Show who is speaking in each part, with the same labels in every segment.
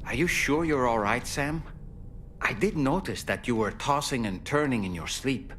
Speaker 1: Are you sure you're all right, Sam? I did notice that you were tossing and turning in your sleep.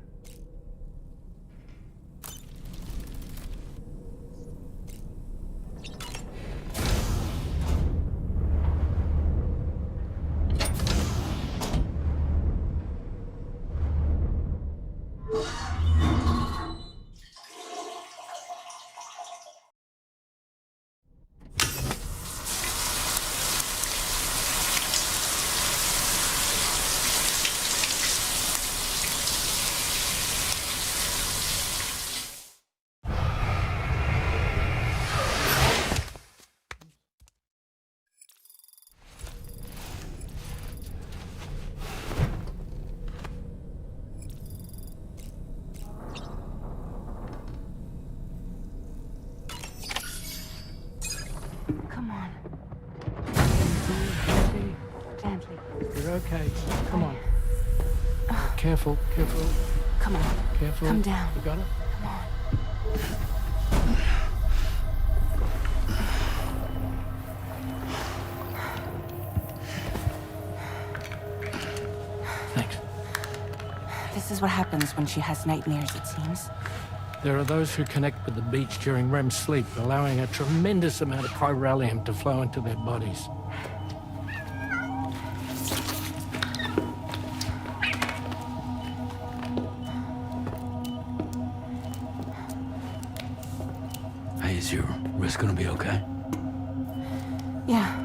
Speaker 2: Come on. Gently.
Speaker 3: You're okay. Come on. Careful, careful,
Speaker 2: Come on.
Speaker 3: careful.
Speaker 2: Come down.
Speaker 3: You got it?
Speaker 2: Come on.
Speaker 3: Thanks.
Speaker 2: This is what happens when she has nightmares, it seems.
Speaker 3: There are those who connect with the beach during REM sleep, allowing a tremendous amount of chiralium to flow into their bodies.
Speaker 4: Hey, is your wrist gonna be okay?
Speaker 2: Yeah.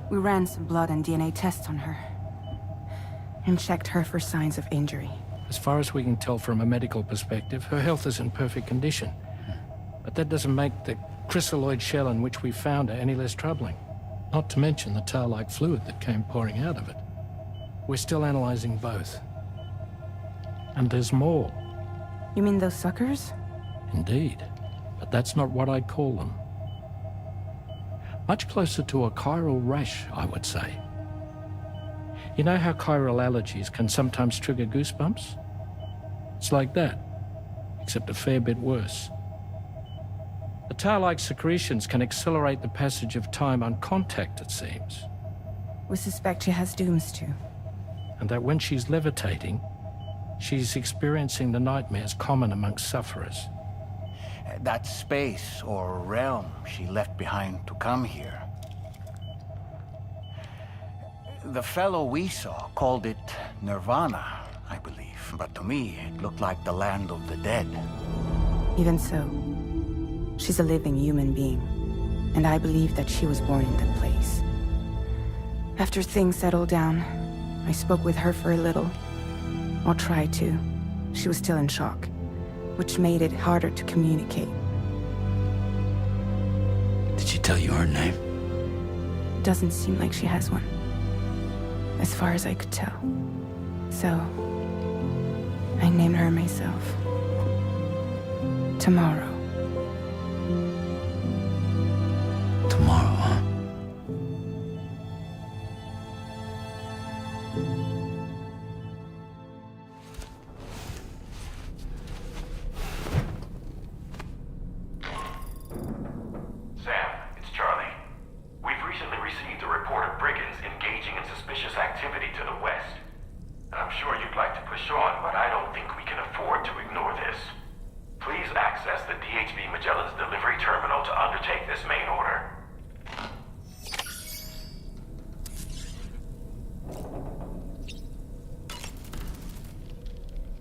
Speaker 2: We ran some blood and DNA tests on her. And checked her for signs of injury.
Speaker 3: As far as we can tell from a medical perspective, her health is in perfect condition. But that doesn't make the crystalloid shell in which we found her any less troubling. Not to mention the tar-like fluid that came pouring out of it. We're still analyzing both. And there's more.
Speaker 2: You mean those suckers?
Speaker 3: Indeed. But that's not what I'd call them. Much closer to a chiral rash, I would say. You know how chiral allergies can sometimes trigger goosebumps? It's like that, except a fair bit worse. The tar-like secretions can accelerate the passage of time on contact, it seems.
Speaker 2: We suspect she has dooms too.
Speaker 3: And that when she's levitating, she's experiencing the nightmares common amongst sufferers.
Speaker 1: That space or realm she left behind to come here. The fellow we saw called it Nirvana, I believe. But to me, it looked like the land of the dead.
Speaker 2: Even so, she's a living human being. And I believe that she was born in that place. After things settled down, I spoke with her for a little. Or tried to. She was still in shock, which made it harder to communicate.
Speaker 4: Did she tell you her name?
Speaker 2: Doesn't seem like she has one. As far as I could tell. So, I named her myself. Tomorrow.
Speaker 4: Tomorrow, huh?
Speaker 5: Sam, it's Charlie. We've recently received a report of brigands engaging in suspicious activity to the west. I'm sure you'd like to push on, but I don't think we can afford to ignore this. Please access the DHB Magellan's delivery terminal to undertake this main order.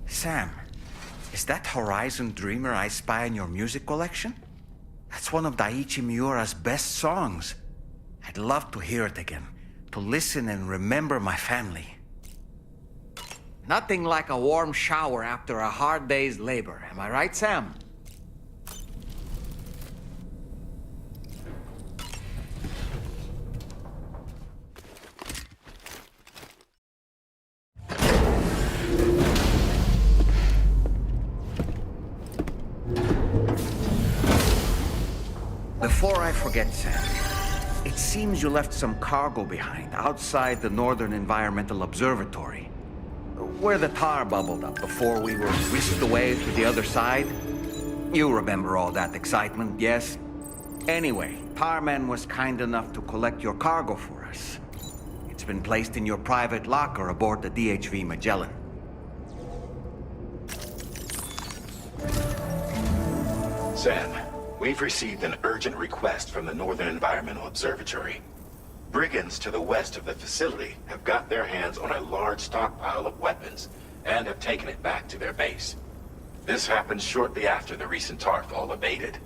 Speaker 1: Sam, is that Horizon Dreamer I spy in your music collection? That's one of Daiichi Miura's best songs. I'd love to hear it again, to listen and remember my family. Nothing like a warm shower after a hard day's labor, am I right, Sam? Before I forget, Sam, it seems you left some cargo behind outside the Northern Environmental Observatory, where the tar bubbled up before we were whisked away to the other side. You remember all that excitement, yes? Anyway, Tarman was kind enough to collect your cargo for us. It's been placed in your private locker aboard the DHV Magellan.
Speaker 5: Sam, we've received an urgent request from the Northern Environmental Observatory. Brigands to the west of the facility have got their hands on a large stockpile of weapons and have taken it back to their base. This happened shortly after the recent Tarfall abated.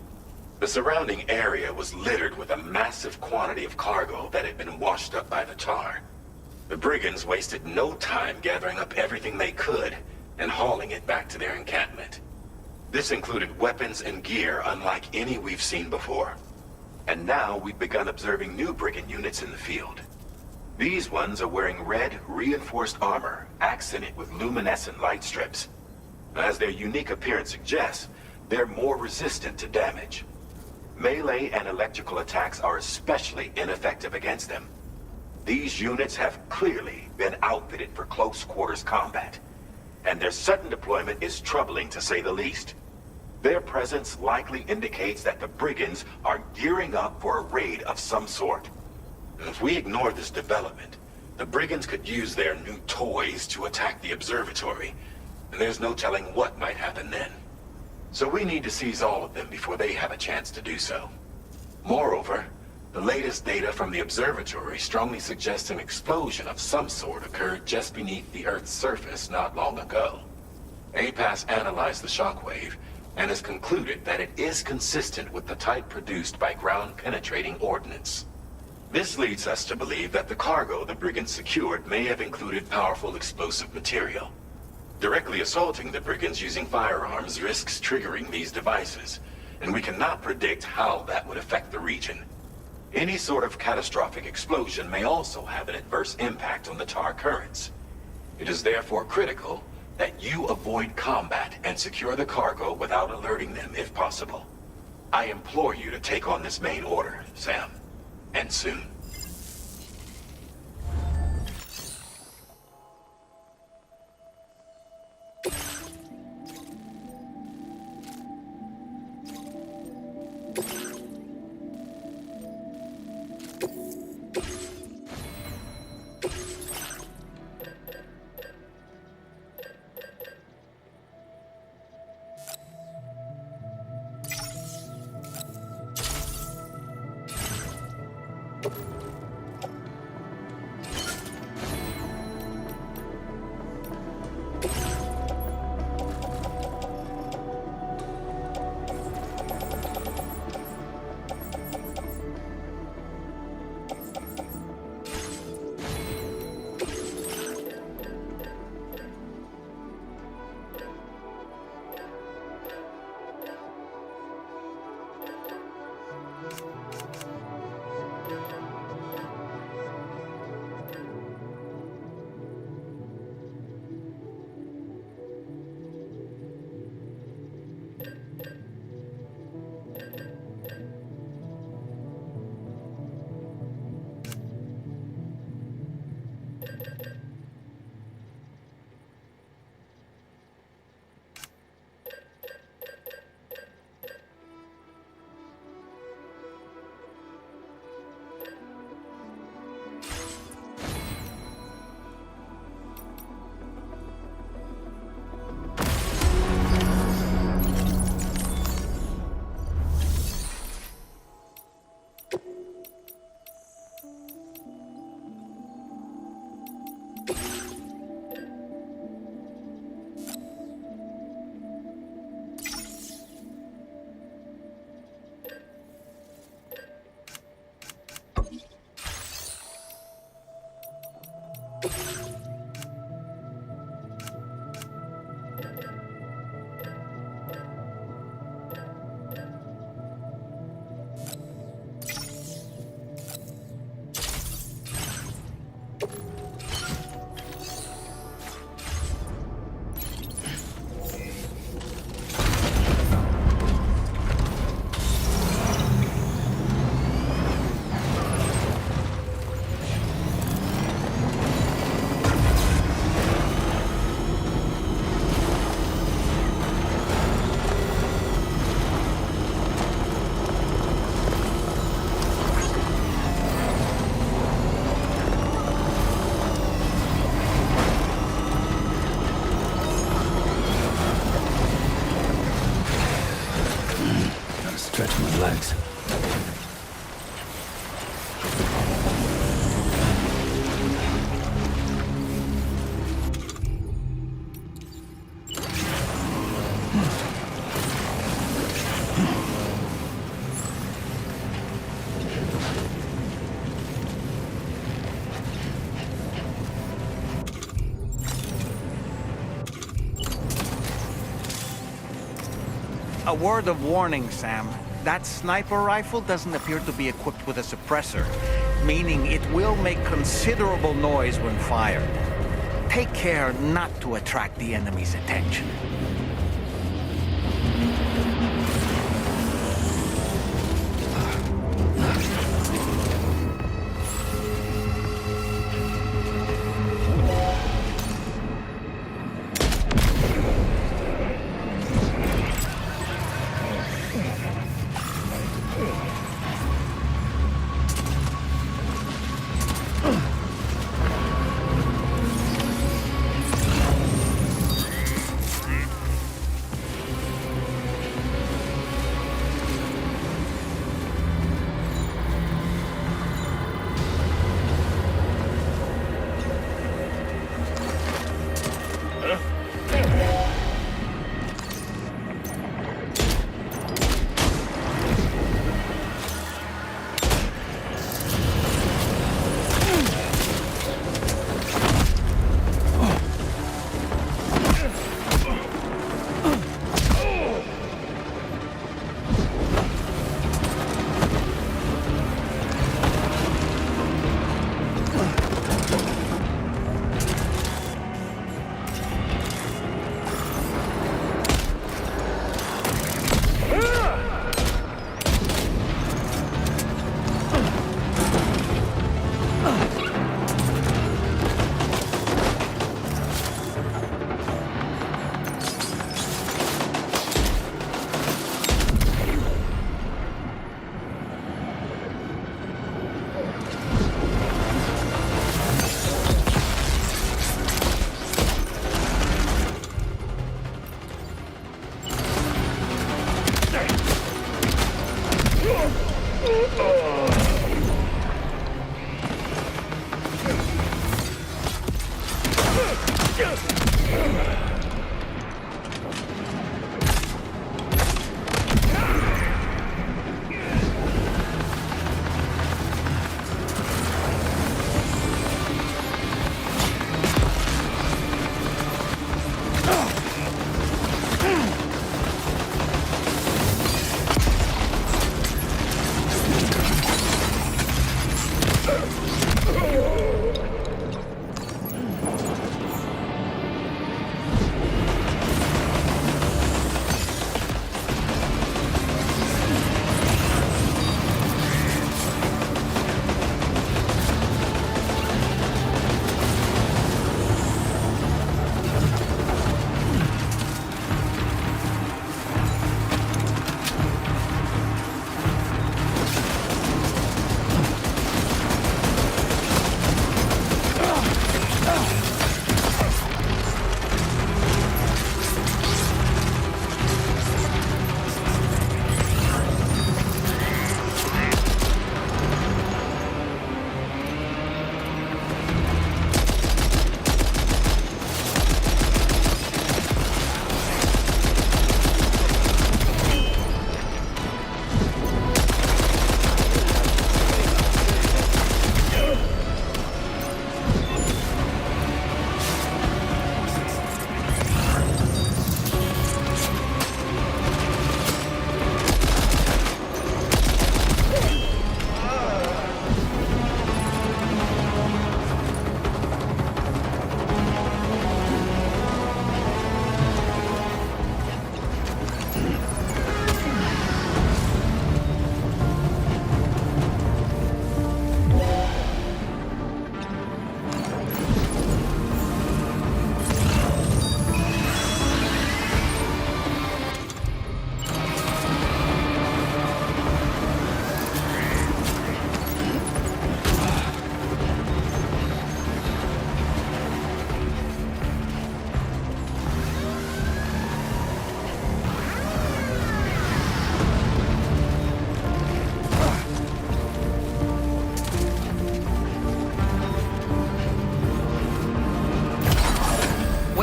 Speaker 5: The surrounding area was littered with a massive quantity of cargo that had been washed up by the tar. The brigands wasted no time gathering up everything they could and hauling it back to their encampment. This included weapons and gear unlike any we've seen before. And now we've begun observing new brigand units in the field. These ones are wearing red, reinforced armor, accented with luminescent light strips. As their unique appearance suggests, they're more resistant to damage. Melee and electrical attacks are especially ineffective against them. These units have clearly been outfitted for close quarters combat, and their sudden deployment is troubling to say the least. Their presence likely indicates that the brigands are gearing up for a raid of some sort. If we ignore this development, the brigands could use their new toys to attack the observatory, and there's no telling what might happen then. So we need to seize all of them before they have a chance to do so. Moreover, the latest data from the observatory strongly suggests an explosion of some sort occurred just beneath the Earth's surface not long ago. APAS analyzed the shockwave and has concluded that it is consistent with the type produced by ground-penetrating ordnance. This leads us to believe that the cargo the brigands secured may have included powerful explosive material. Directly assaulting the brigands using firearms risks triggering these devices, and we cannot predict how that would affect the region. Any sort of catastrophic explosion may also have an adverse impact on the tar currents. It is therefore critical that you avoid combat and secure the cargo without alerting them if possible. I implore you to take on this main order, Sam. And soon.
Speaker 1: A word of warning, Sam. That sniper rifle doesn't appear to be equipped with a suppressor, meaning it will make considerable noise when fired. Take care not to attract the enemy's attention.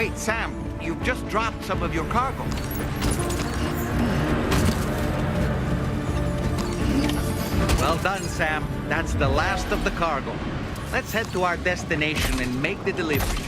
Speaker 1: Wait, Sam, you've just dropped some of your cargo. Well done, Sam. That's the last of the cargo. Let's head to our destination and make the delivery.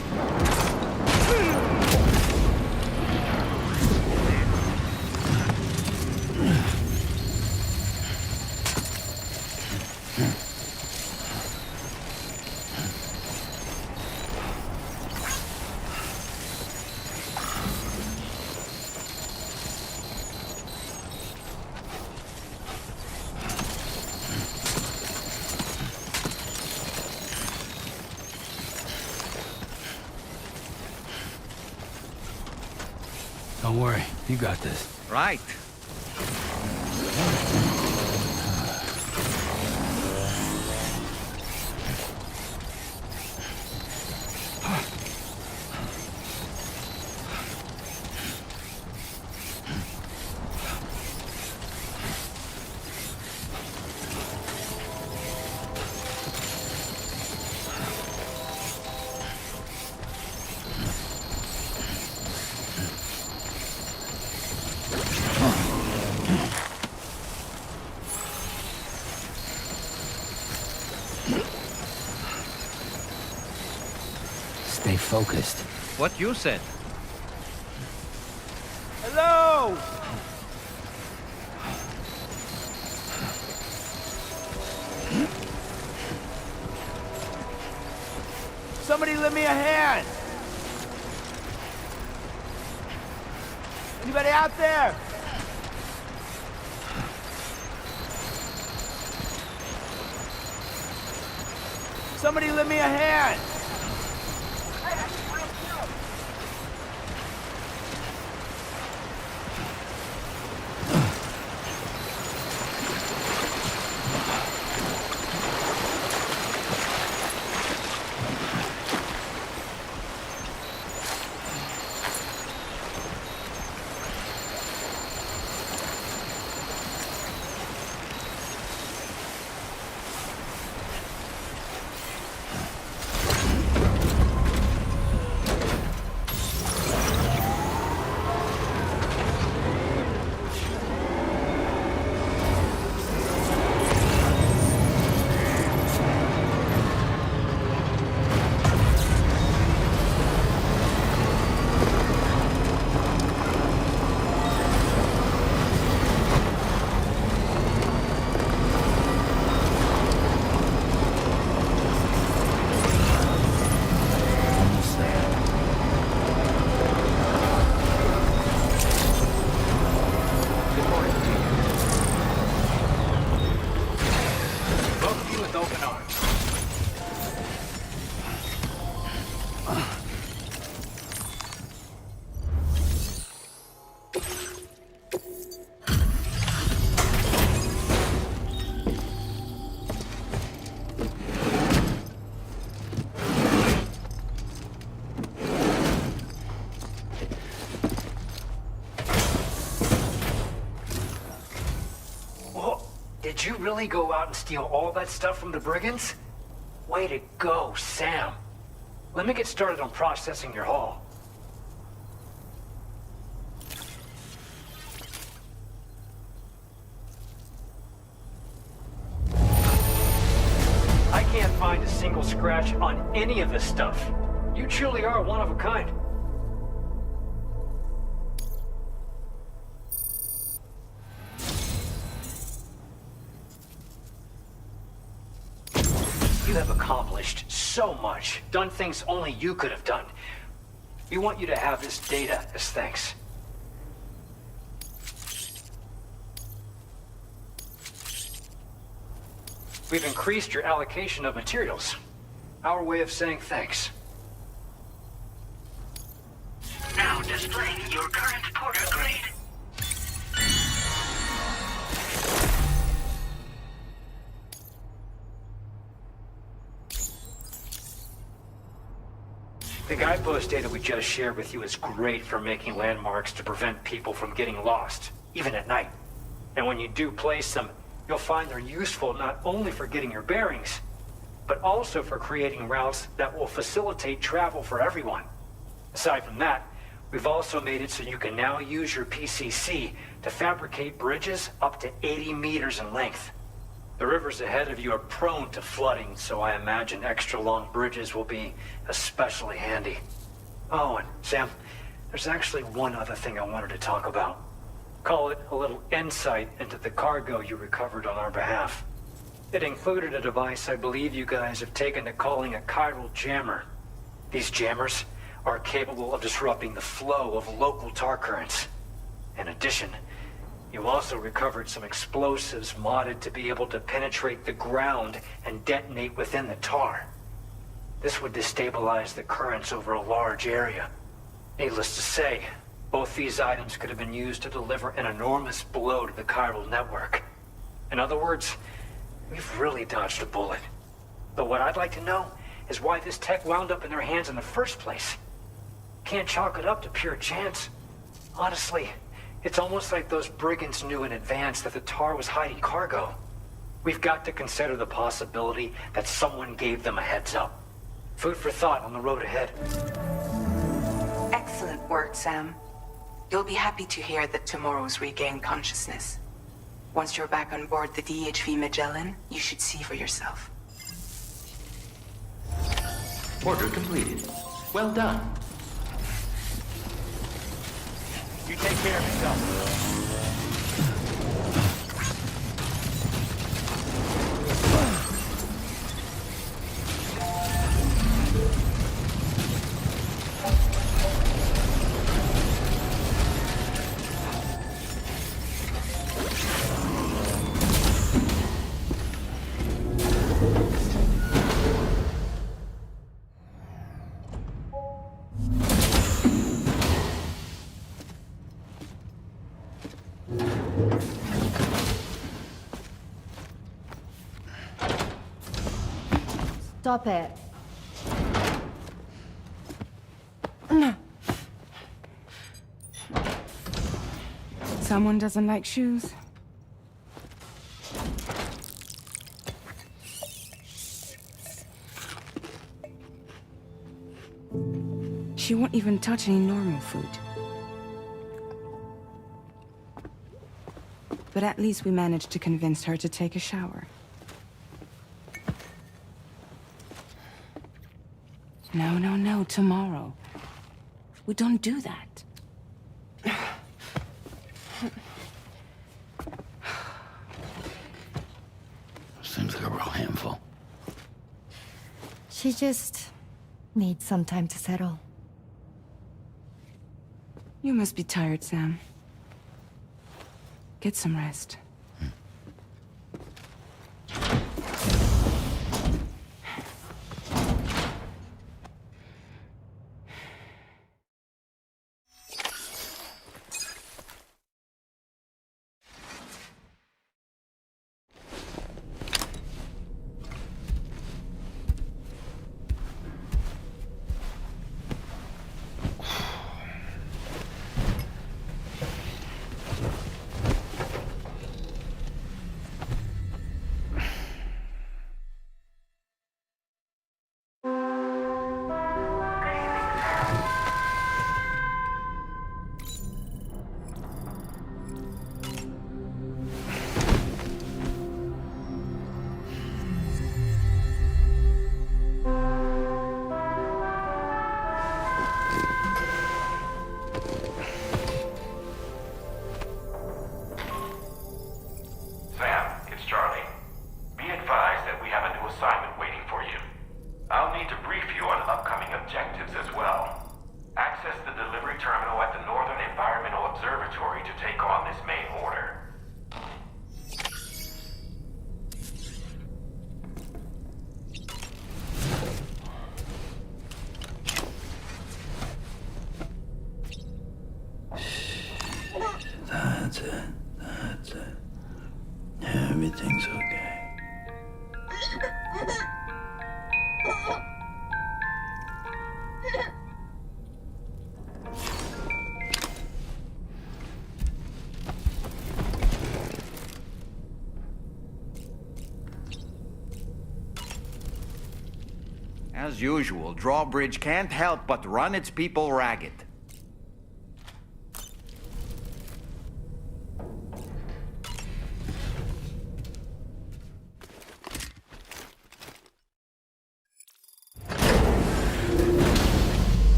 Speaker 4: Don't worry, you got this.
Speaker 1: Right.
Speaker 4: Stay focused.
Speaker 1: What you said.
Speaker 6: Hello! Somebody lend me a hand! Anybody out there? Somebody lend me a hand!
Speaker 7: Did you really go out and steal all that stuff from the brigands? Way to go, Sam. Let me get started on processing your haul. I can't find a single scratch on any of this stuff. You truly are one of a kind. You have accomplished so much, done things only you could have done. We want you to have this data as thanks. We've increased your allocation of materials. Our way of saying thanks.
Speaker 8: Now displaying your current Porter grade.
Speaker 7: The guidepost data we just shared with you is great for making landmarks to prevent people from getting lost, even at night. And when you do place them, you'll find they're useful not only for getting your bearings, but also for creating routes that will facilitate travel for everyone. Aside from that, we've also made it so you can now use your PCC to fabricate bridges up to 80 meters in length. The rivers ahead of you are prone to flooding, so I imagine extra long bridges will be especially handy. Oh, and Sam, there's actually one other thing I wanted to talk about. Call it a little insight into the cargo you recovered on our behalf. It included a device I believe you guys have taken to calling a chiral jammer. These jammers are capable of disrupting the flow of local tar currents. In addition, you also recovered some explosives modded to be able to penetrate the ground and detonate within the tar. This would destabilize the currents over a large area. Needless to say, Both these items could have been used to deliver an enormous blow to the chiral network. In other words, we've really dodged a bullet. But what I'd like to know is why this tech wound up in their hands in the first place. Can't chalk it up to pure chance. Honestly, it's almost like those brigands knew in advance that the tar was hiding cargo. We've got to consider the possibility that someone gave them a heads up. Food for thought on the road ahead.
Speaker 2: Excellent work, Sam. You'll be happy to hear that tomorrow's regained consciousness. Once you're back on board the DHV Magellan, you should see for yourself.
Speaker 9: Order completed. Well done.
Speaker 6: You take care of yourself.
Speaker 10: Stop it.
Speaker 2: Someone doesn't like shoes? She won't even touch any normal food. But at least we managed to convince her to take a shower. No, tomorrow. We don't do that.
Speaker 4: Seems like a real handful.
Speaker 10: She just needs some time to settle.
Speaker 2: You must be tired, Sam. Get some rest.
Speaker 4: That's it. Everything's okay.
Speaker 1: As usual, Drawbridge can't help but run its people ragged.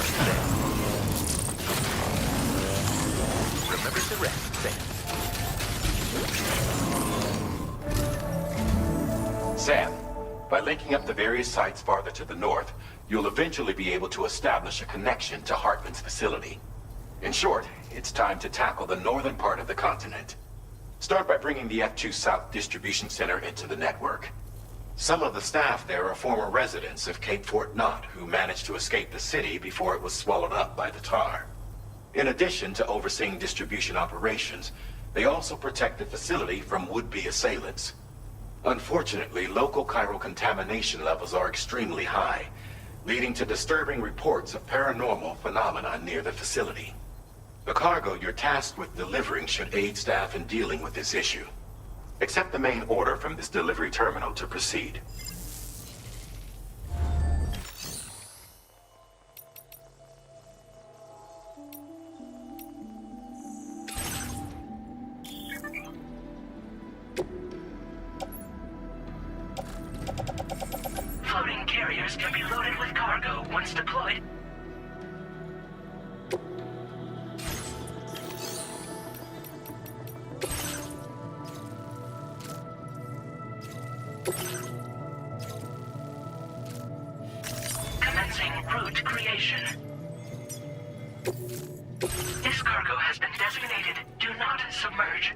Speaker 9: work, Sam. Remember to rest, Sam.
Speaker 5: Sam, by linking up the various sites farther to the north, you'll eventually be able to establish a connection to Hartman's facility. In short, it's time to tackle the northern part of the continent. Start by bringing the F2 South Distribution Center into the network. Some of the staff there are former residents of Cape Fort Knott who managed to escape the city before it was swallowed up by the tar. In addition to overseeing distribution operations, they also protect the facility from would-be assailants. Unfortunately, local chiral contamination levels are extremely high, leading to disturbing reports of paranormal phenomena near the facility. The cargo you're tasked with delivering should aid staff in dealing with this issue. Accept the main order from this delivery terminal to proceed.
Speaker 8: Floating carriers can be loaded with cargo once deployed. Commencing route creation. This cargo has been designated Do Not Submerge.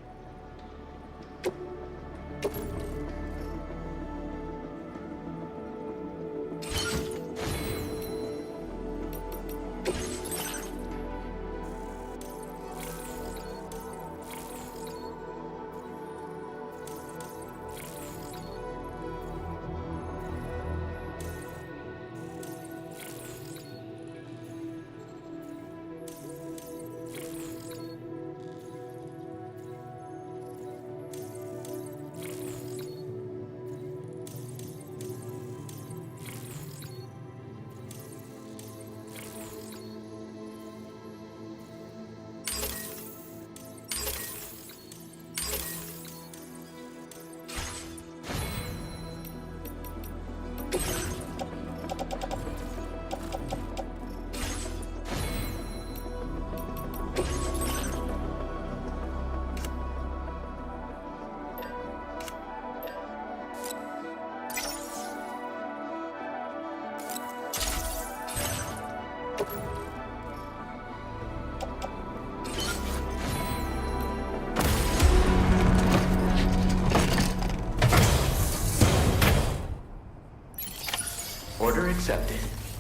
Speaker 9: Order accepted.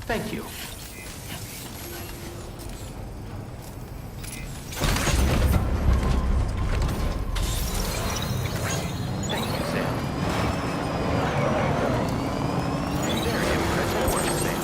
Speaker 9: Thank you. Thank you, Sam. Very impressive work, Sam.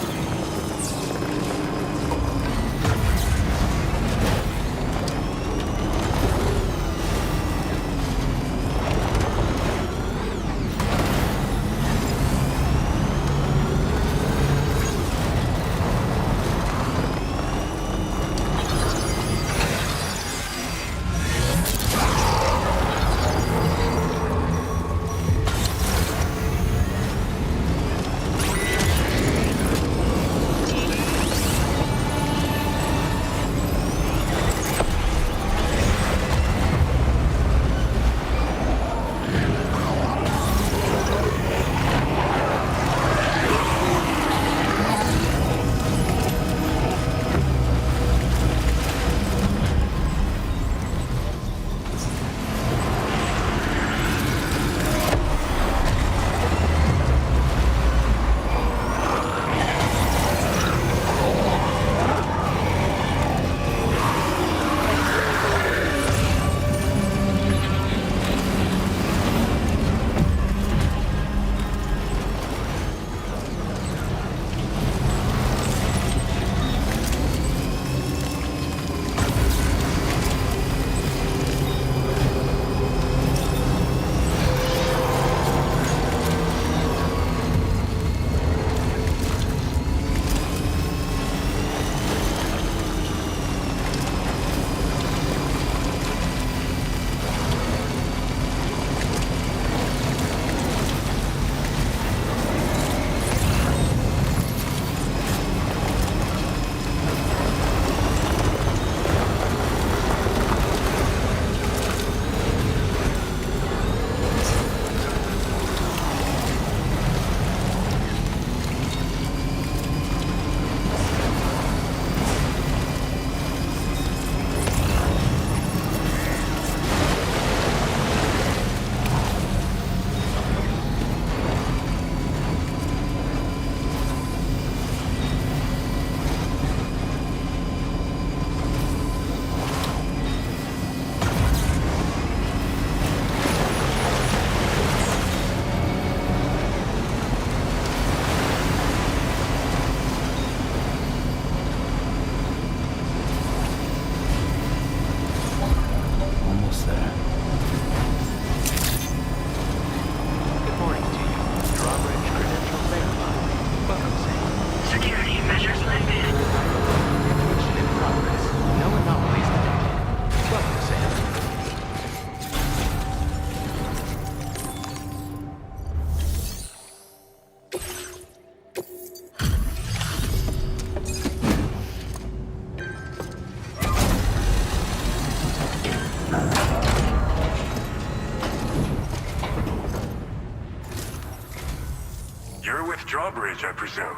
Speaker 11: drawbridge, I presume.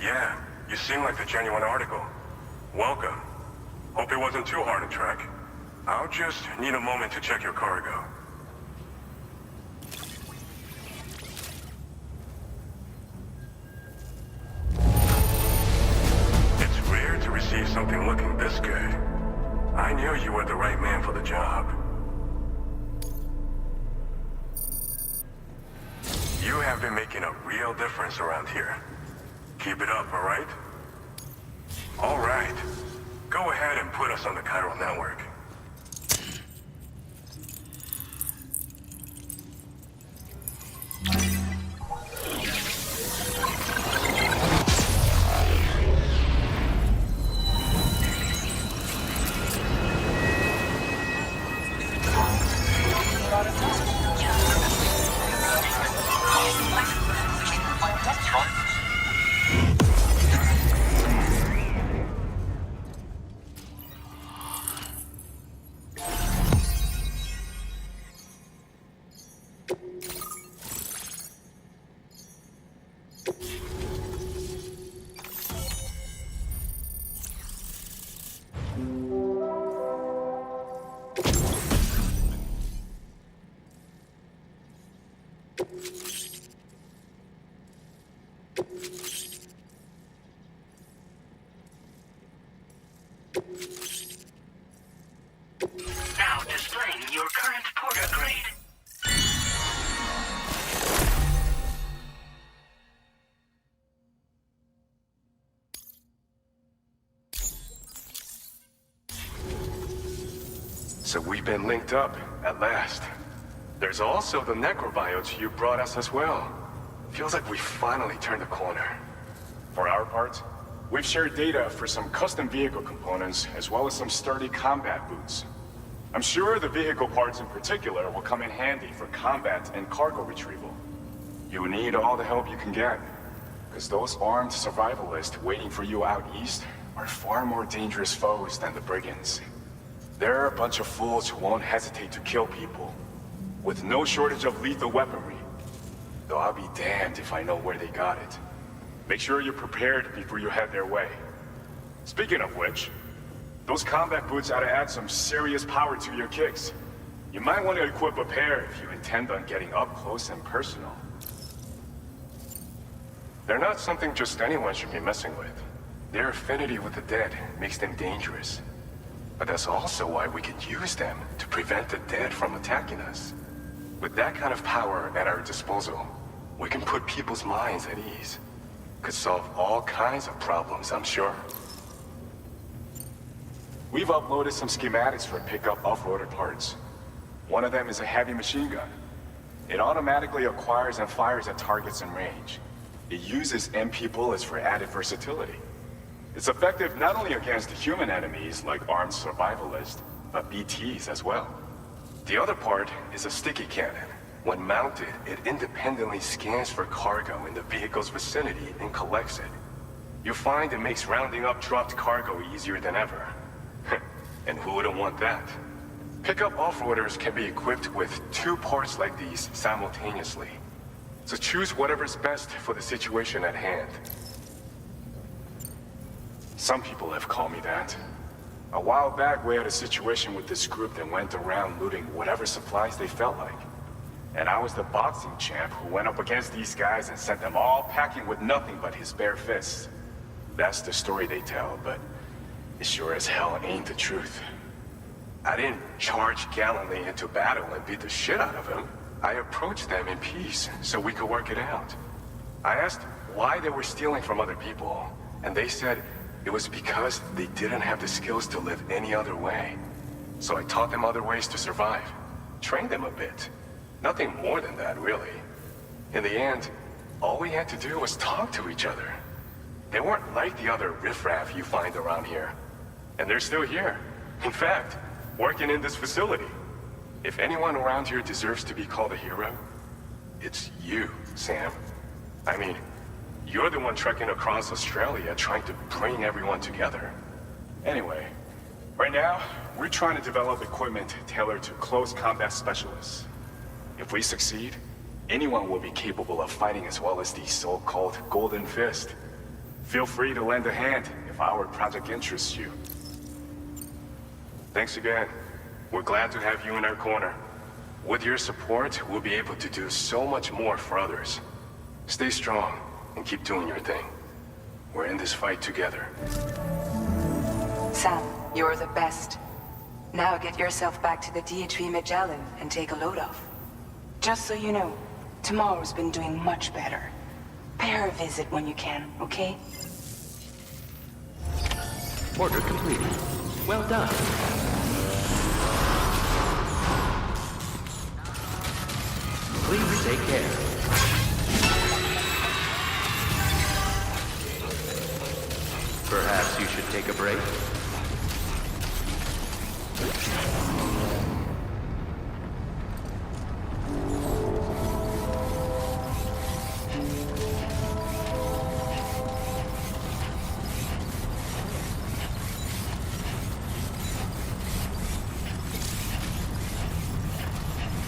Speaker 11: Yeah, you seem like the genuine article. Welcome. Hope it wasn't too hard to track. I'll just need a moment to check your cargo. It's rare to receive something looking this good. I knew you were the right man for the job. You have been making a real difference around here. Keep it up, all right? All right. Go ahead and put us on the chiral network.
Speaker 8: Now displaying your current porter grade.
Speaker 11: So we've been linked up, at last. There's also the necrobiotes you brought us as well. Feels like we finally turned the corner.
Speaker 12: For our part, we've shared data for some custom vehicle components, as well as some sturdy combat boots. I'm sure the vehicle parts in particular will come in handy for combat and cargo retrieval. You need all the help you can get, because those armed survivalists waiting for you out east are far more dangerous foes than the brigands. They're a bunch of fools who won't hesitate to kill people, with no shortage of lethal weaponry. Though I'll be damned if I know where they got it. Make sure you're prepared before you head their way. Speaking of which, those combat boots ought to add some serious power to your kicks. You might want to equip a pair if you intend on getting up close and personal.
Speaker 11: They're not something just anyone should be messing with. Their affinity with the dead makes them dangerous. But that's also why we can use them to prevent the dead from attacking us. With that kind of power at our disposal, we can put people's minds at ease. Could solve all kinds of problems, I'm sure.
Speaker 12: We've uploaded some schematics for pickup off-roader parts. One of them is a heavy machine gun. It automatically acquires and fires at targets in range. It uses MP bullets for added versatility. It's effective not only against human enemies like armed survivalists, but BTs as well. The other part is a sticky cannon. When mounted, it independently scans for cargo in the vehicle's vicinity and collects it. You'll find it makes rounding up dropped cargo easier than ever. And who wouldn't want that? Pickup off-roaders can be equipped with 2 parts like these simultaneously. So choose whatever's best for the situation at hand. Some people have called me that. A while back, we had a situation with this group that went around looting whatever supplies they felt like. And I was the boxing champ who went up against these guys and sent them all packing with nothing but his bare fists. That's the story they tell, but it sure as hell ain't the truth. I didn't charge gallantly into battle and beat the shit out of them. I approached them in peace so we could work it out. I asked why they were stealing from other people, and they said it was because they didn't have the skills to live any other way. So I taught them other ways to survive, trained them a bit. Nothing more than that, really. In the end, all we had to do was talk to each other. They weren't like the other riffraff you find around here. And they're still here. In fact, working in this facility. If anyone around here deserves to be called a hero, it's you, Sam. I mean, you're the one trekking across Australia trying to bring everyone together. Anyway, right now, we're trying to develop equipment tailored to close combat specialists. If we succeed, anyone will be capable of fighting as well as the so-called Golden Fist. Feel free to lend a hand if our project interests you. Thanks again. We're glad to have you in our corner. With your support, we'll be able to do so much more for others. Stay strong and keep doing your thing. We're in this fight together.
Speaker 2: Sam, you're the best. Now get yourself back to the DHV Magellan and take a load off. Just so you know, Tomorrow's been doing much better. Pay her a visit when you can, okay?
Speaker 9: Order completed. Well done. Please take care. Perhaps you should take a break?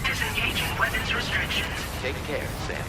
Speaker 8: Disengaging weapons restrictions.
Speaker 9: Take care, Sam.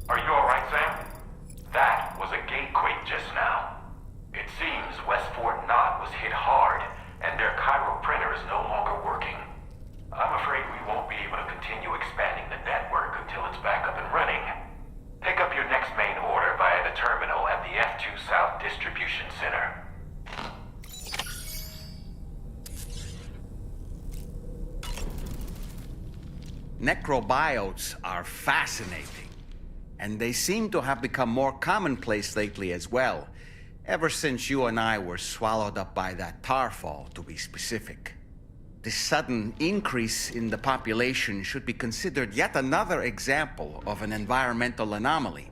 Speaker 5: Are you alright, Sam? That was a gatequake just now. It seems West Fort Knott was hit hard, and their Cairo printer is no longer working. I'm afraid we won't be able to continue expanding the network until it's back up and running. Pick up your next main order via the terminal at the F2 South Distribution Center.
Speaker 1: Necrobiotes are fascinating, and they seem to have become more commonplace lately as well, ever since you and I were swallowed up by that tarfall, to be specific. This sudden increase in the population should be considered yet another example of an environmental anomaly.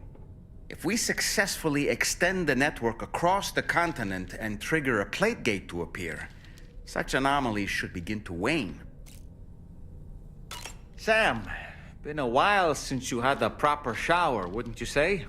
Speaker 1: If we successfully extend the network across the continent and trigger a plate gate to appear, such anomalies should begin to wane. Sam, been a while since you had a proper shower, wouldn't you say?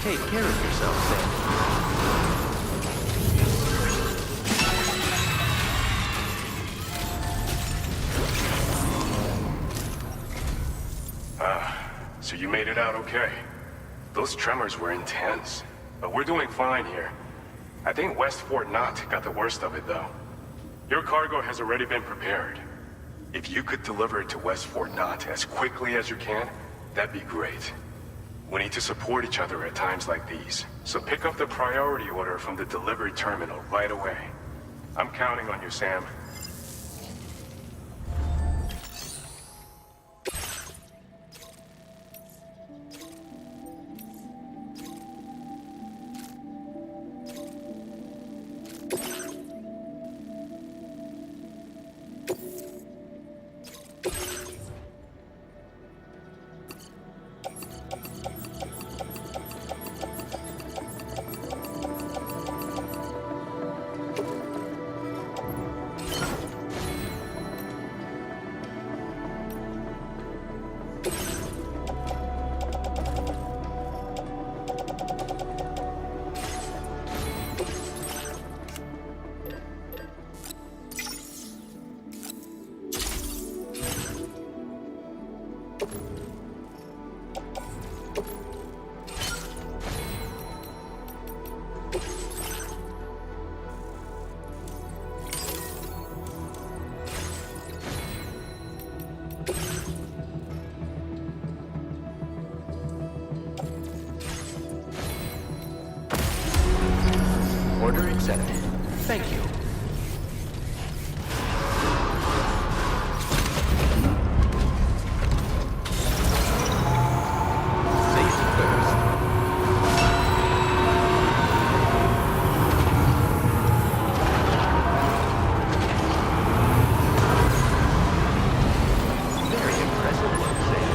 Speaker 9: Take care of yourself, Sam.
Speaker 12: So you made it out okay. Those tremors were intense, but we're doing fine here. I think West Fort Knott got the worst of it, though. Your cargo has already been prepared. If you could deliver it to West Fort Knott as quickly as you can, that'd be great. We need to support each other at times like these, so pick up the priority order from the delivery terminal right away. I'm counting on you, Sam.
Speaker 9: Order accepted. Thank you. Safety first. Very impressive work, Sam.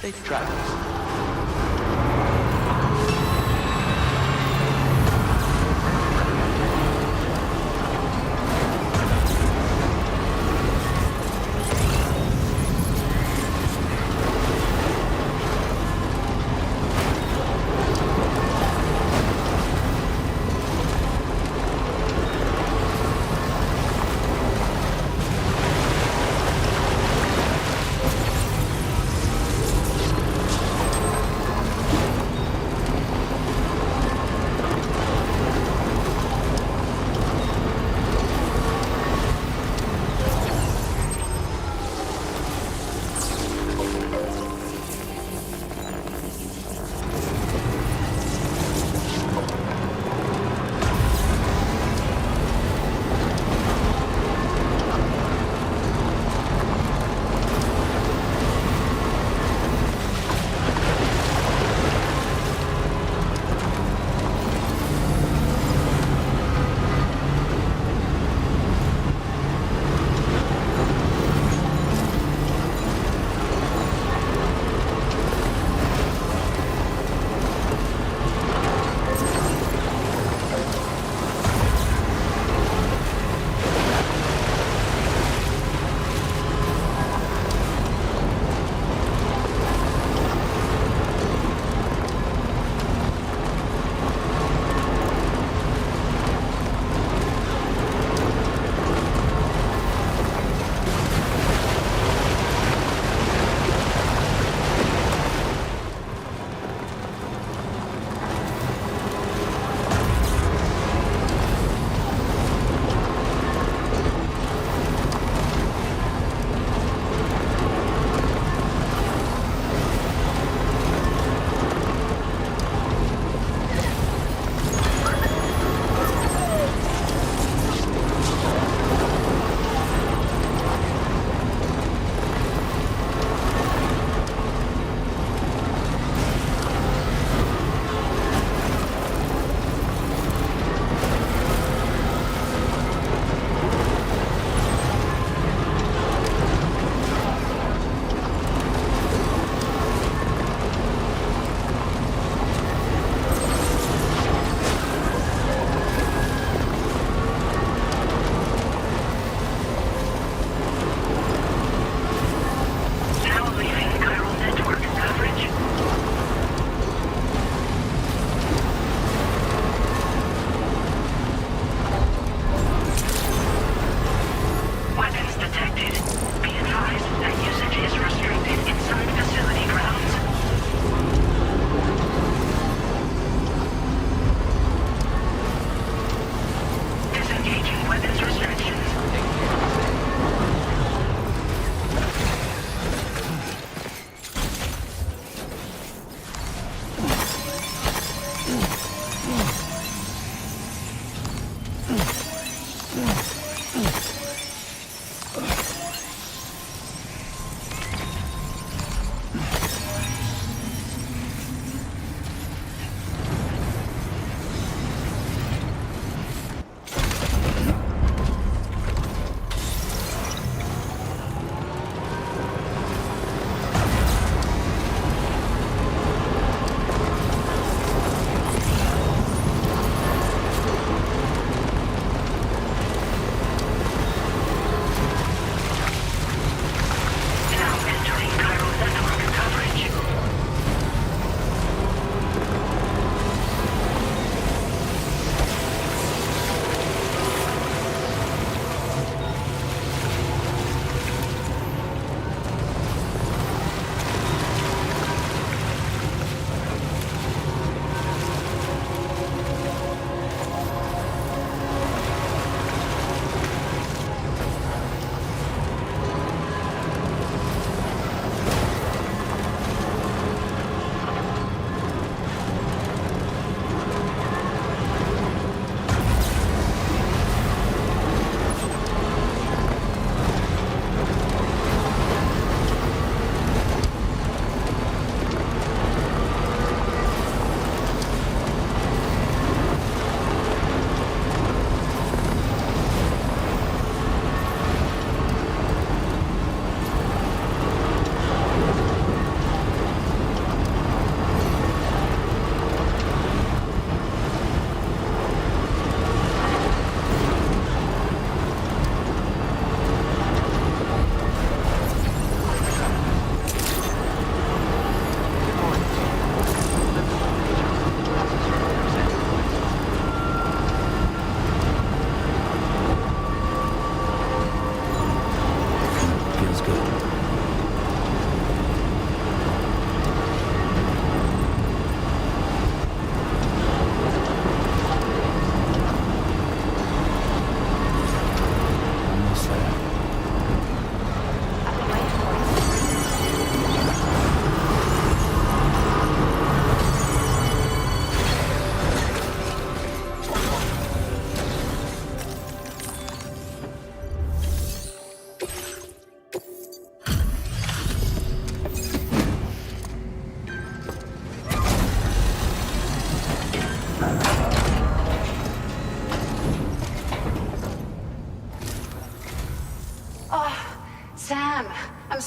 Speaker 9: Safe travels.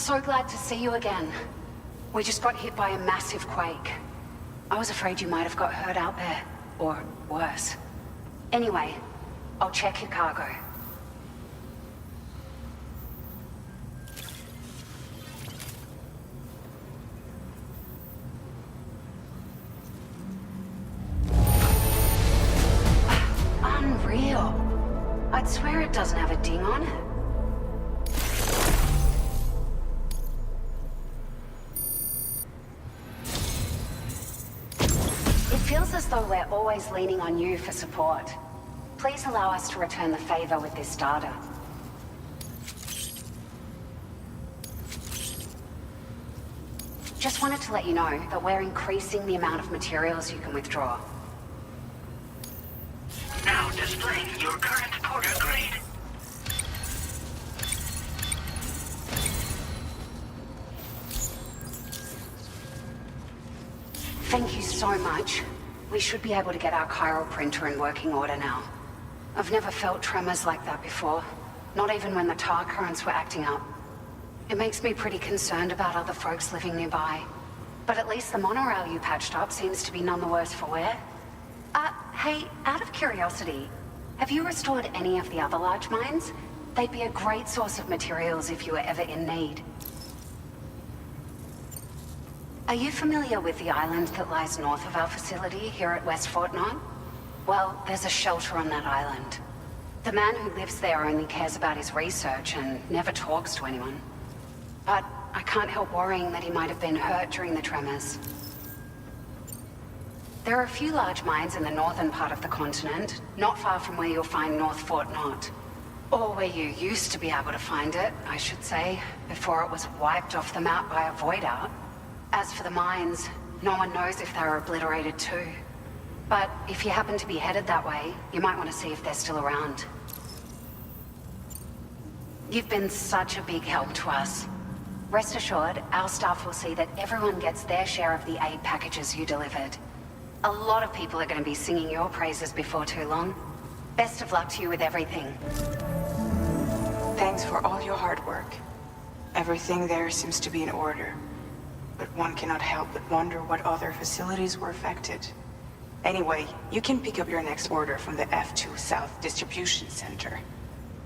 Speaker 13: so glad to see you again. We just got hit by a massive quake. I was afraid you might have got hurt out there, or worse. Anyway, I'll check your cargo. Unreal. I'd swear it doesn't have a ding on it. It feels as though we're always leaning on you for support. Please allow us to return the favor with this data. Just wanted to let you know that we're increasing the amount of materials you can withdraw.
Speaker 8: Now displaying your current porter grade.
Speaker 13: Thank you so much. We should be able to get our chiral printer in working order now. I've never felt tremors like that before, not even when the tar currents were acting up. It makes me pretty concerned about other folks living nearby. But at least the monorail you patched up seems to be none the worse for wear. Hey, out of curiosity, have you restored any of the other large mines? They'd be a great source of materials if you were ever in need. Are you familiar with the island that lies north of our facility here at West Fort Knot? Well, there's a shelter on that island. The man who lives there only cares about his research and never talks to anyone. But I can't help worrying that he might have been hurt during the tremors. There are a few large mines in the northern part of the continent, not far from where you'll find North Fort Knot. Or where you used to be able to find it, I should say, before it was wiped off the map by a void out. As for the mines, no one knows if they were obliterated too. But if you happen to be headed that way, you might want to see if they're still around. You've been such a big help to us. Rest assured, our staff will see that everyone gets their share of the aid packages you delivered. A lot of people are going to be singing your praises before too long. Best of luck to you with everything.
Speaker 2: Thanks for all your hard work. Everything there seems to be in order. But one cannot help but wonder what other facilities were affected. Anyway, you can pick up your next order from the F2 South Distribution Center.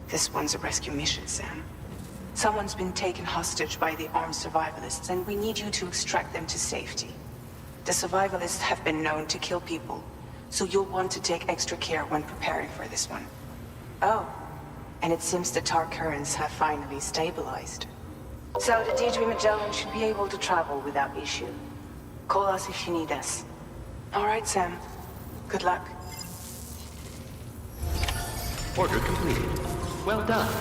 Speaker 2: This one's a rescue mission, Sam. Someone's been taken hostage by the armed survivalists, and we need you to extract them to safety. The survivalists have been known to kill people, so you'll want to take extra care when preparing for this one. Oh, and it seems the tar currents have finally stabilized. So the Deirdre Magellan should be able to travel without issue. Call us if you need us. All right, Sam. Good luck.
Speaker 9: Order completed. Well done.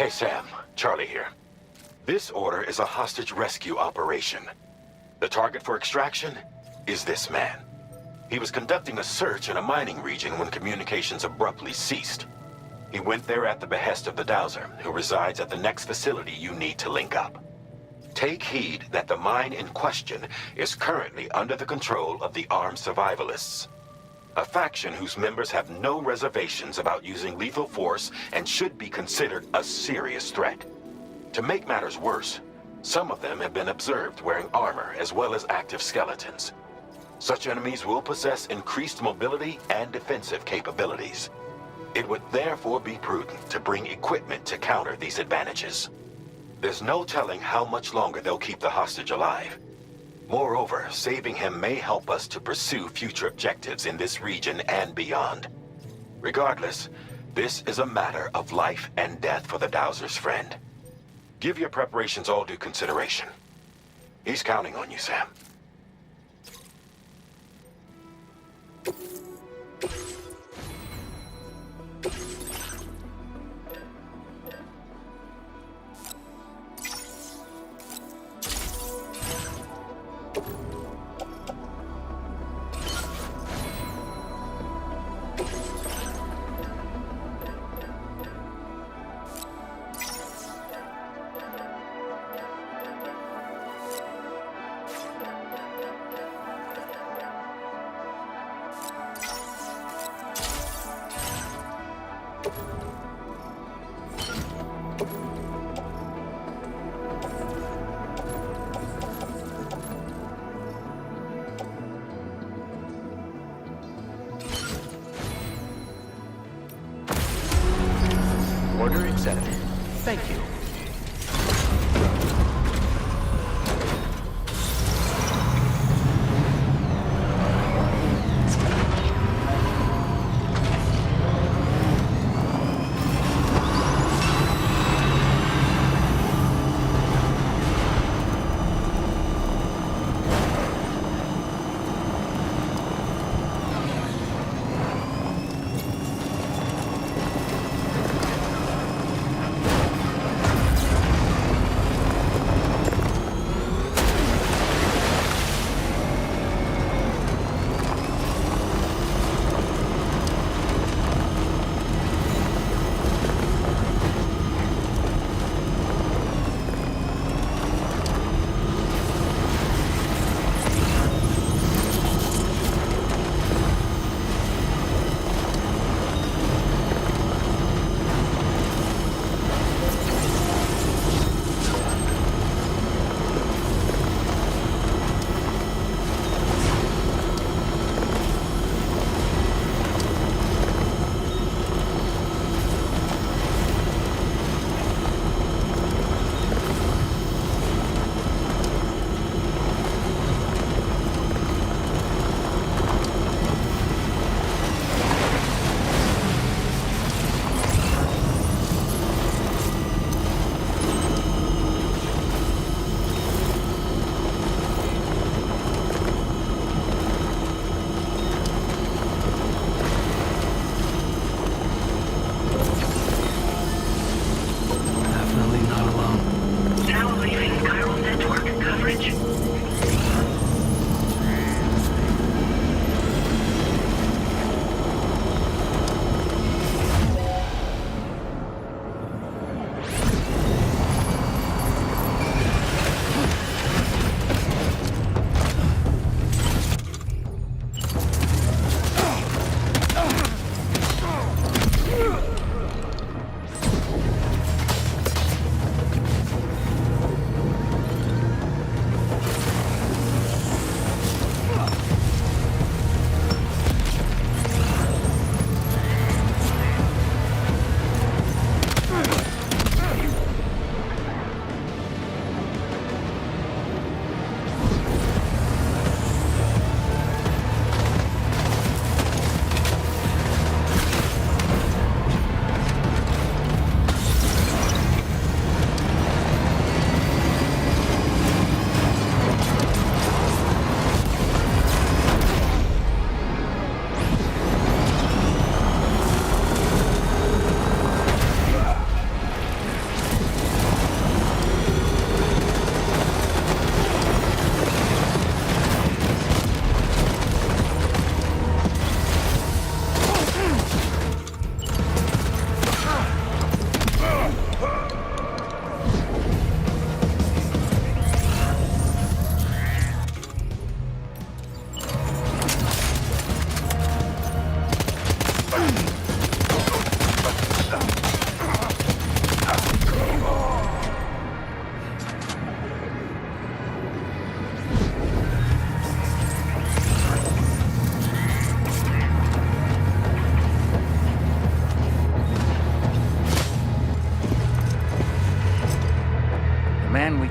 Speaker 5: Hey, Sam. Charlie here. This order is a hostage rescue operation. The target for extraction is this man. He was conducting a search in a mining region when communications abruptly ceased. He went there at the behest of the Dowser, who resides at the next facility you need to link up. Take heed that the mine in question is currently under the control of the armed survivalists, a faction whose members have no reservations about using lethal force and should be considered a serious threat. To make matters worse, some of them have been observed wearing armor as well as active skeletons. Such enemies will possess increased mobility and defensive capabilities. It would therefore be prudent to bring equipment to counter these advantages. There's no telling how much longer they'll keep the hostage alive. Moreover, saving him may help us to pursue future objectives in this region and beyond. Regardless, this is a matter of life and death for the Dowser's friend. Give your preparations all due consideration. He's counting on you, Sam.
Speaker 9: Thank you.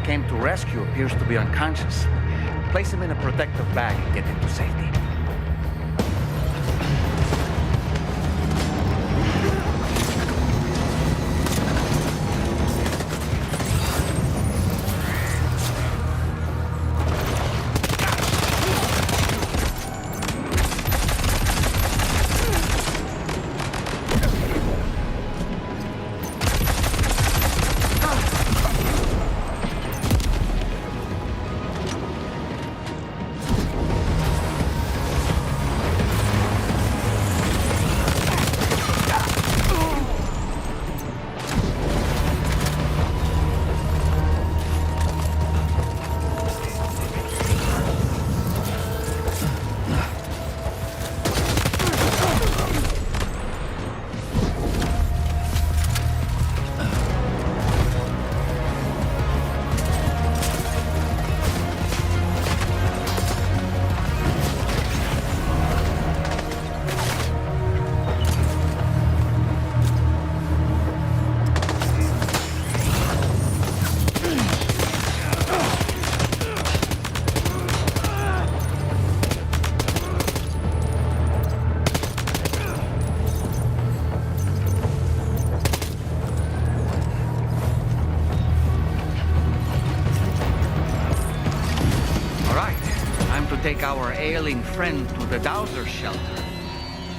Speaker 1: came to rescue appears to be unconscious. Place him in a protective bag and get him to safety. take our ailing friend to the Dowser shelter.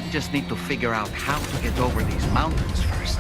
Speaker 1: We just need to figure out how to get over these mountains first.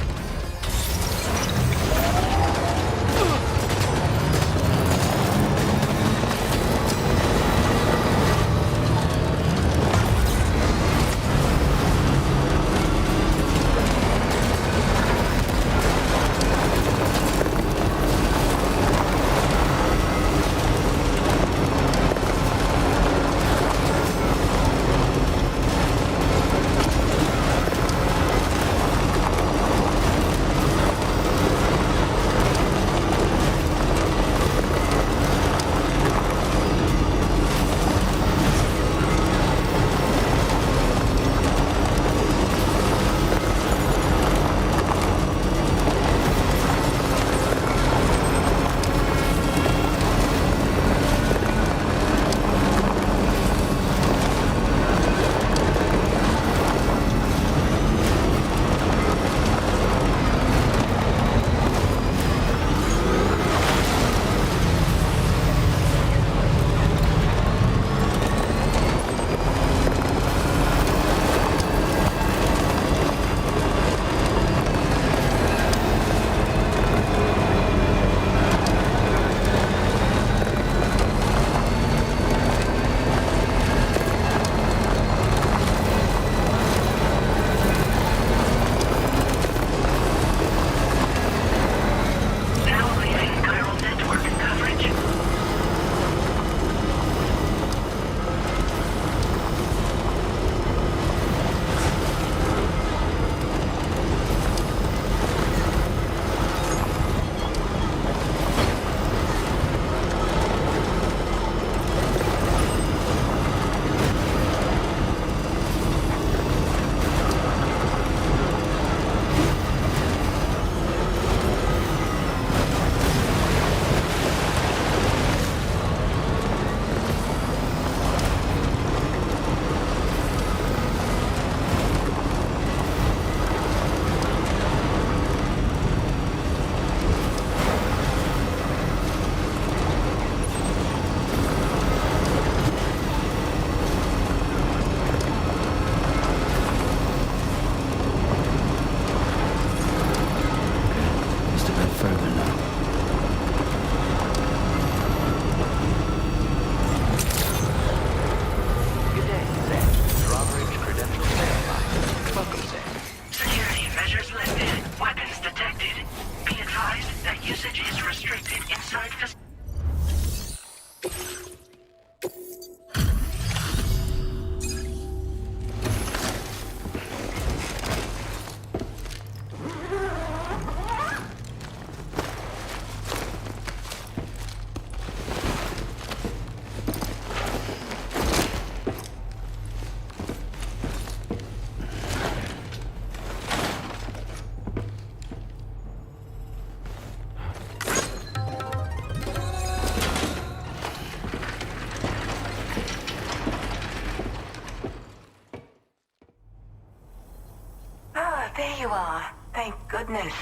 Speaker 8: There you are. Thank goodness.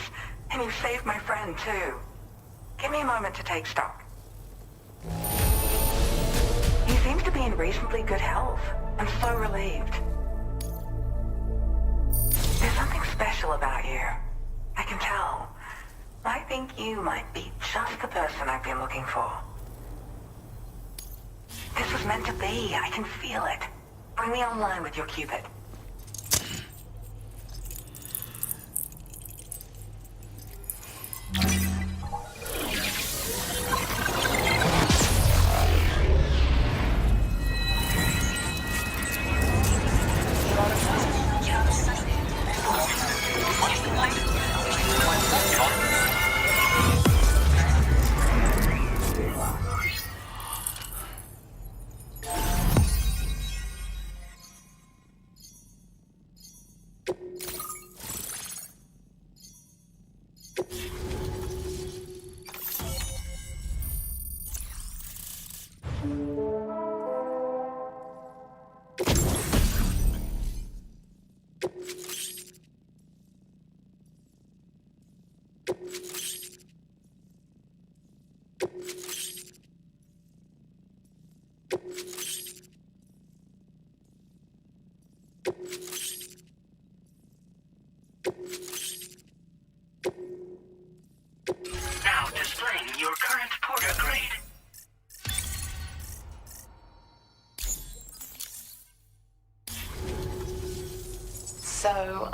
Speaker 8: And you saved my friend, too. Give me a moment to take stock. He seems to be in reasonably good health. I'm so relieved. There's something special about you. I can tell. I think you might be just the person I've been looking for. This was meant to be. I can feel it. Bring me online with your Cupid.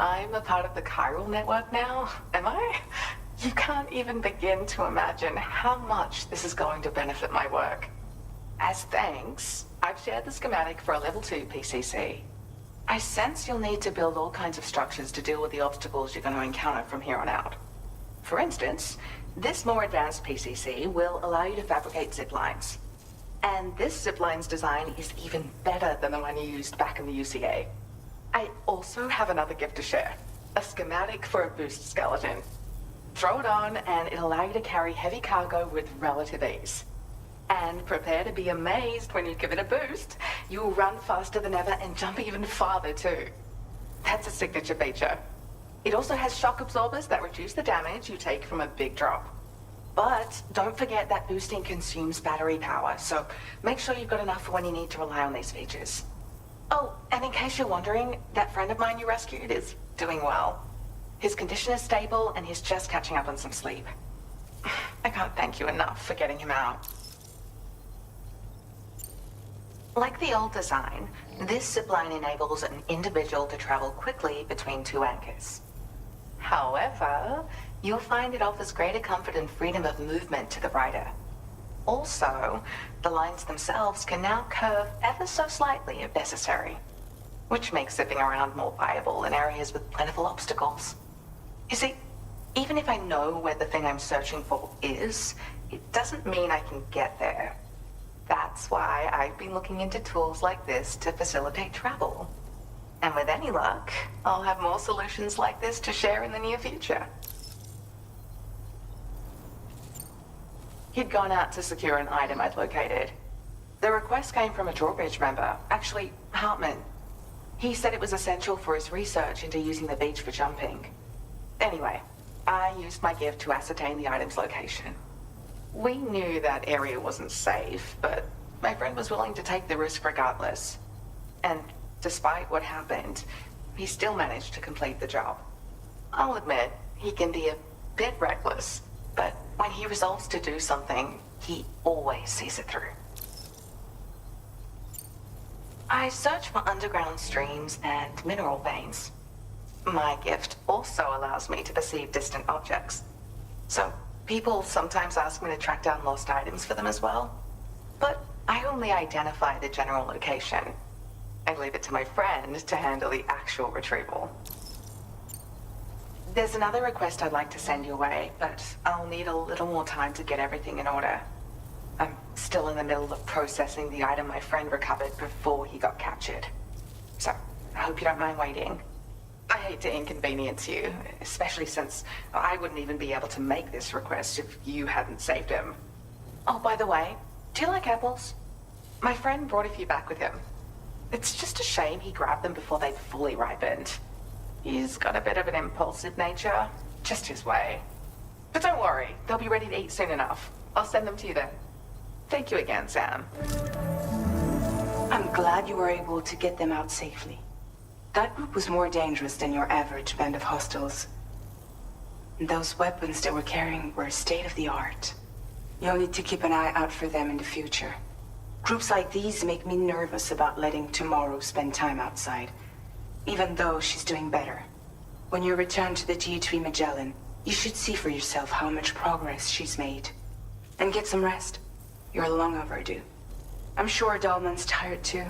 Speaker 8: I'm a part of the chiral network now, am I? You can't even begin to imagine how much this is going to benefit my work. As thanks, I've shared the schematic for a level 2 PCC. I sense you'll need to build all kinds of structures to deal with the obstacles you're going to encounter from here on out. For instance, this more advanced PCC will allow you to fabricate zip lines. And this zip line's design is even better than the one you used back in the UCA. I also have another gift to share. A schematic for a boost skeleton. Throw it on and it'll allow you to carry heavy cargo with relative ease. And prepare to be amazed when you give it a boost. You'll run faster than ever and jump even farther too. That's a signature feature. It also has shock absorbers that reduce the damage you take from a big drop. But don't forget that boosting consumes battery power, so make sure you've got enough for when you need to rely on these features. Oh, and in case you're wondering, that friend of mine you rescued is doing well. His condition is stable and he's just catching up on some sleep. I can't thank you enough for getting him out. Like the old design, this zipline enables an individual to travel quickly between 2 anchors. However, you'll find it offers greater comfort and freedom of movement to the rider. Also, the lines themselves can now curve ever so slightly if necessary, which makes zipping around more viable in areas with plentiful obstacles. You see, even if I know where the thing I'm searching for is, it doesn't mean I can get there. That's why I've been looking into tools like this to facilitate travel. And with any luck, I'll have more solutions like this to share in the near future. He'd gone out to secure an item I'd located. The request came from a drawbridge member, actually, Hartman. He said it was essential for his research into using the beach for jumping. Anyway, I used my gift to ascertain the item's location. We knew that area wasn't safe, but my friend was willing to take the risk regardless. And despite what happened, he still managed to complete the job. I'll admit, he can be a bit reckless, but when he resolves to do something, he always sees it through. I search for underground streams and mineral veins. My gift also allows me to perceive distant objects. So, people sometimes ask me to track down lost items for them as well. But I only identify the general location. I leave it to my friend to handle the actual retrieval. There's another request I'd like to send your way, but I'll need a little more time to get everything in order. I'm still in the middle of processing the item my friend recovered before he got captured. So, I hope you don't mind waiting. I hate to inconvenience you, especially since I wouldn't even be able to make this request if you hadn't saved him. Oh, by the way, do you like apples? My friend brought a few back with him. It's just a shame he grabbed them before they'd fully ripened. He's got a bit of an impulsive nature, just his way. But don't worry, they'll be ready to eat soon enough. I'll send them to you then. Thank you again, Sam.
Speaker 2: I'm glad you were able to get them out safely. That group was more dangerous than your average band of hostiles. Those weapons they were carrying were state-of-the-art. You'll need to keep an eye out for them in the future. Groups like these make me nervous about letting Tomorrow spend time outside, even though she's doing better. When you return to the G3 Magellan, you should see for yourself how much progress she's made. And get some rest. You're long overdue. I'm sure Dahlman's tired too.